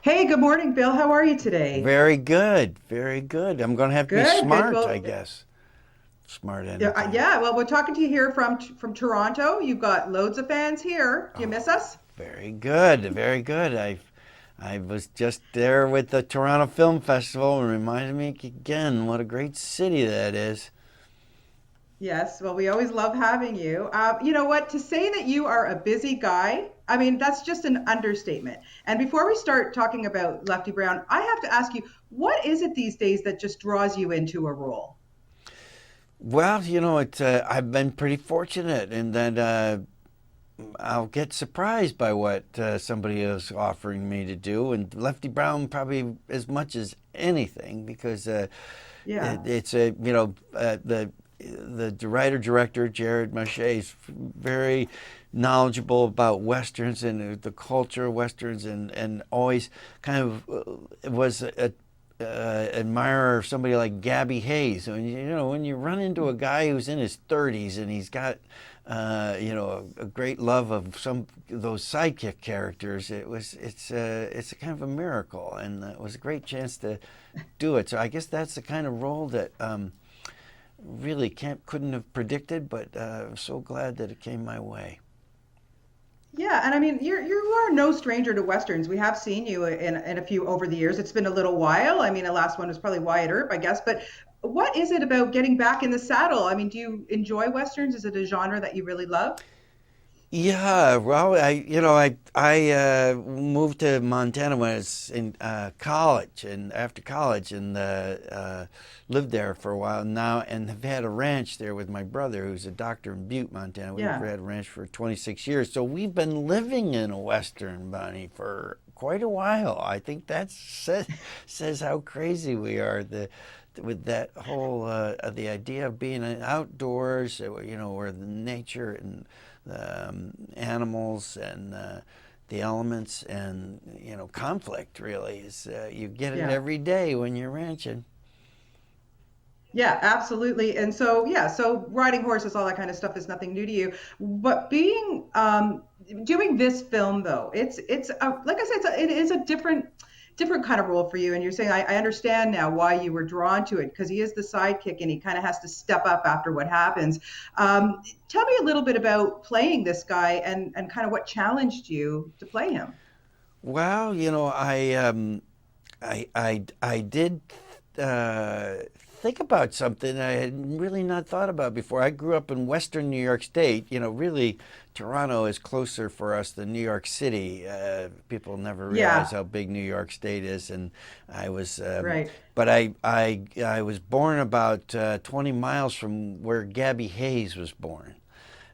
Hey, good morning, Bill. How are you today? Very good, very good. I'm going to have to be Good, good. smart, I Well, guess. Smart yeah, entertainer. yeah. Well, we're talking to you here from Toronto. You've got loads of fans here. Do you miss Oh, us? very good, very good. I was just there with the Toronto Film Festival and reminded me again what a great city that is. Yes. Well, we always love having you. You know what? To say that you are a busy guy, I mean, that's just an understatement. And before we start talking about Lefty Brown, I have to ask you, what is it these days that just draws you into a role? Well, I've been pretty fortunate in that I'll get surprised by what somebody is offering me to do, and Lefty Brown probably as much as anything because Yeah. it's a the writer director Jared Mache is very knowledgeable about westerns and the culture of westerns, and always kind of was a admirer of somebody like Gabby Hayes. When you run into a guy who's in his 30s and he's got a great love of some of those sidekick characters, it's a kind of a miracle, and it was a great chance to do it. So I guess that's the kind of role that really couldn't have predicted, but I'm so glad that it came my way. Yeah, and I mean, you are no stranger to westerns. We have seen you in a few over the years. It's been a little while. I mean, the last one was probably Wyatt Earp, I guess. But what is it about getting back in the saddle? I mean, do you enjoy westerns? Is it a genre that you really love? Yeah, well, I moved to Montana when I was in college, and after college, and lived there for a while now, and have had a ranch there with my brother, who's a doctor in Butte, Montana. We've Yeah. had a ranch for 26 years, so we've been living in a Western, Bunny, for quite a while. I think that says how crazy we are. With that whole the idea of being outdoors, where the nature and the animals and the elements and conflict really is you get it Yeah. every day when you're ranching. Yeah, absolutely. And so, yeah, so riding horses, all that kind of stuff is nothing new to you. But doing this film though, it's like I said, it is a different kind of role for you. And you're saying, I understand now why you were drawn to it because he is the sidekick and he kind of has to step up after what happens. Tell me a little bit about playing this guy and kind of what challenged you to play him. Well, I did think about something I had really not thought about before. I grew up in Western New York State. Really, Toronto is closer for us than New York City. People never realize Yeah, how big New York State is, and I was, right. but I was born about 20 miles from where Gabby Hayes was born.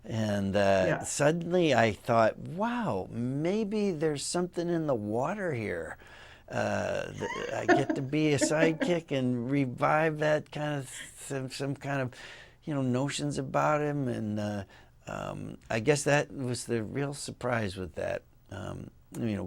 And Yeah. suddenly I thought, wow, maybe there's something in the water here. I get to be a sidekick and revive that kind of some kind of notions about him, and I guess that was the real surprise with that.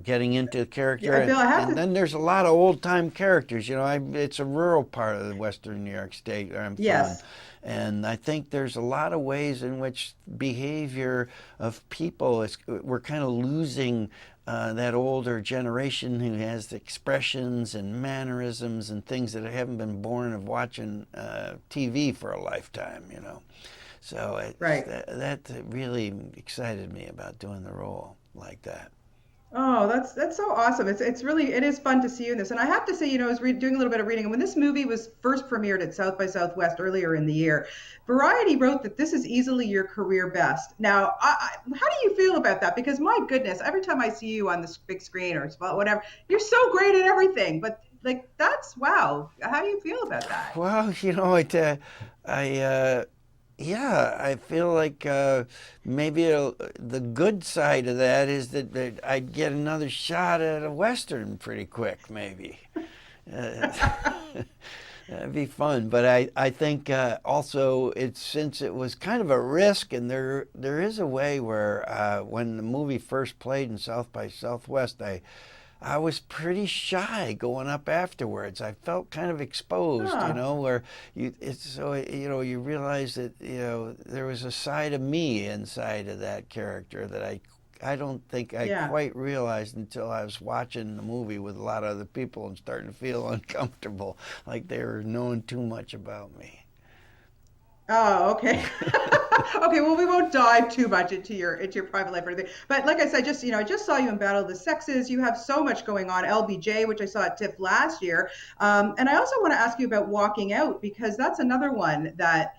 Getting into the character, Yeah, and, Bill, I have and to. then there's a lot of old time characters. It's a rural part of the Western New York State where I'm from, Yes. and I think there's a lot of ways in which behavior of people is we're kind of losing that older generation who has expressions and mannerisms and things that haven't been born of watching TV for a lifetime. So Right. that really excited me about doing the role like that. Oh, that's so awesome. It's really it is fun to see you in this. And I have to say, I was doing a little bit of reading, and when this movie was first premiered at South by Southwest earlier in the year, Variety wrote that this is easily your career best. Now, how do you feel about that? Because my goodness, every time I see you on this big screen or whatever, you're so great at everything. But like that's wow. How do you feel about that? Well, I yeah, I feel like maybe the good side of that is that I'd get another shot at a western pretty quick, maybe. Uh, That'd be fun, but I think also it's since it was kind of a risk, and there is a way where when the movie first played in South by Southwest, I was pretty shy going up afterwards. I felt kind of exposed, Huh. where you realize that there was a side of me inside of that character that I don't think I Yeah. quite realized until I was watching the movie with a lot of other people and starting to feel uncomfortable, like they were knowing too much about me. Oh, okay. Okay, well, we won't dive too much into your private life or anything. But like I said, just I just saw you in Battle of the Sexes. You have so much going on. LBJ, which I saw at TIFF last year. And I also want to ask you about Walking Out because that's another one that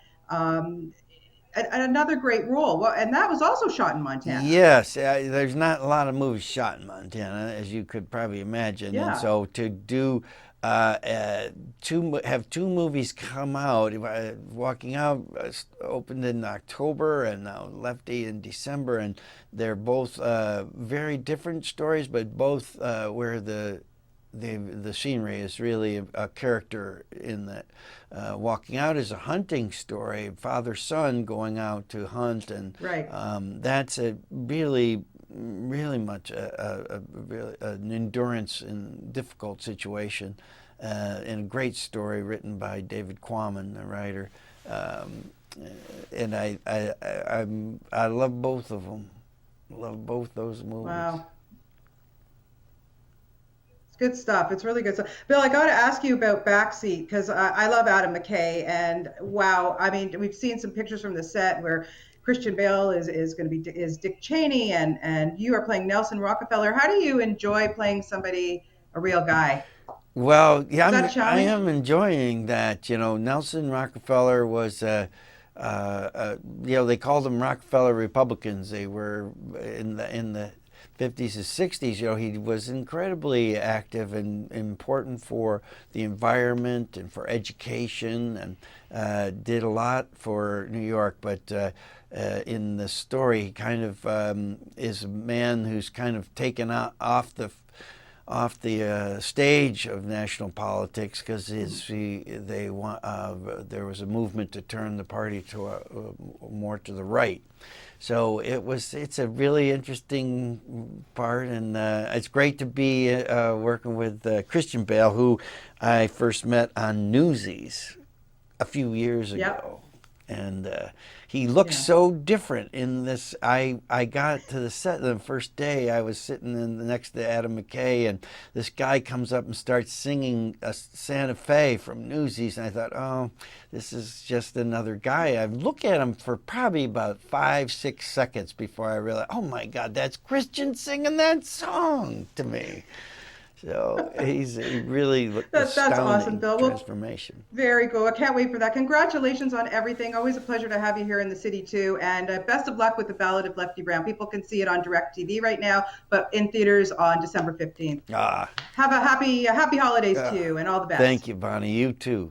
another great role. Well, and that was also shot in Montana. Yes, there's not a lot of movies shot in Montana, as you could probably imagine, and Yeah. so to do have two movies come out. Walking Out opened in October, and now Lefty in December, and they're both very different stories, but both where the scenery is really a character in that. Walking Out is a hunting story, father son going out to hunt, and Right. that's a really much really an endurance in difficult situation, and a great story written by David Quammen, the writer. Um, and I love both of them. Love both those movies. Wow. It's good stuff. It's really good stuff. Bill, I got to ask you about Backseat because I love Adam McKay. And wow, I mean, we've seen some pictures from the set where Christian Bale is going to be is Dick Cheney, and you are playing Nelson Rockefeller. How do you enjoy playing somebody, a real guy? Well, yeah, Was that a I challenge? am enjoying that. You know, Nelson Rockefeller was, they called them Rockefeller Republicans. They were in the 50s and 60s. You know, he was incredibly active and important for the environment and for education, and did a lot for New York. But in the story, he kind of is a man who's kind of taken off the stage of national politics because there was a movement to turn the party to more to the right. So it's a really interesting part, and it's great to be working with Christian Bale, who I first met on Newsies a few years Yep. ago, and he looks Yeah. so different in this. I got to the set the first day. I was sitting next to Adam McKay, and this guy comes up and starts singing a Santa Fe from Newsies, and I thought, oh, this is just another guy. I look at him for probably about 5, 6 seconds before I realized, oh my God, that's Christian singing that song to me. So he's a really That's awesome, astounding Bill. Well, transformation. very cool. I can't wait for that. Congratulations on everything. Always a pleasure to have you here in the city too. And best of luck with the Ballad of Lefty Brown. People can see it on Direct TV right now, but in theaters on December 15th. Ah, Have a happy holidays to ah, you and all the thank best. you, Bonnie. You too.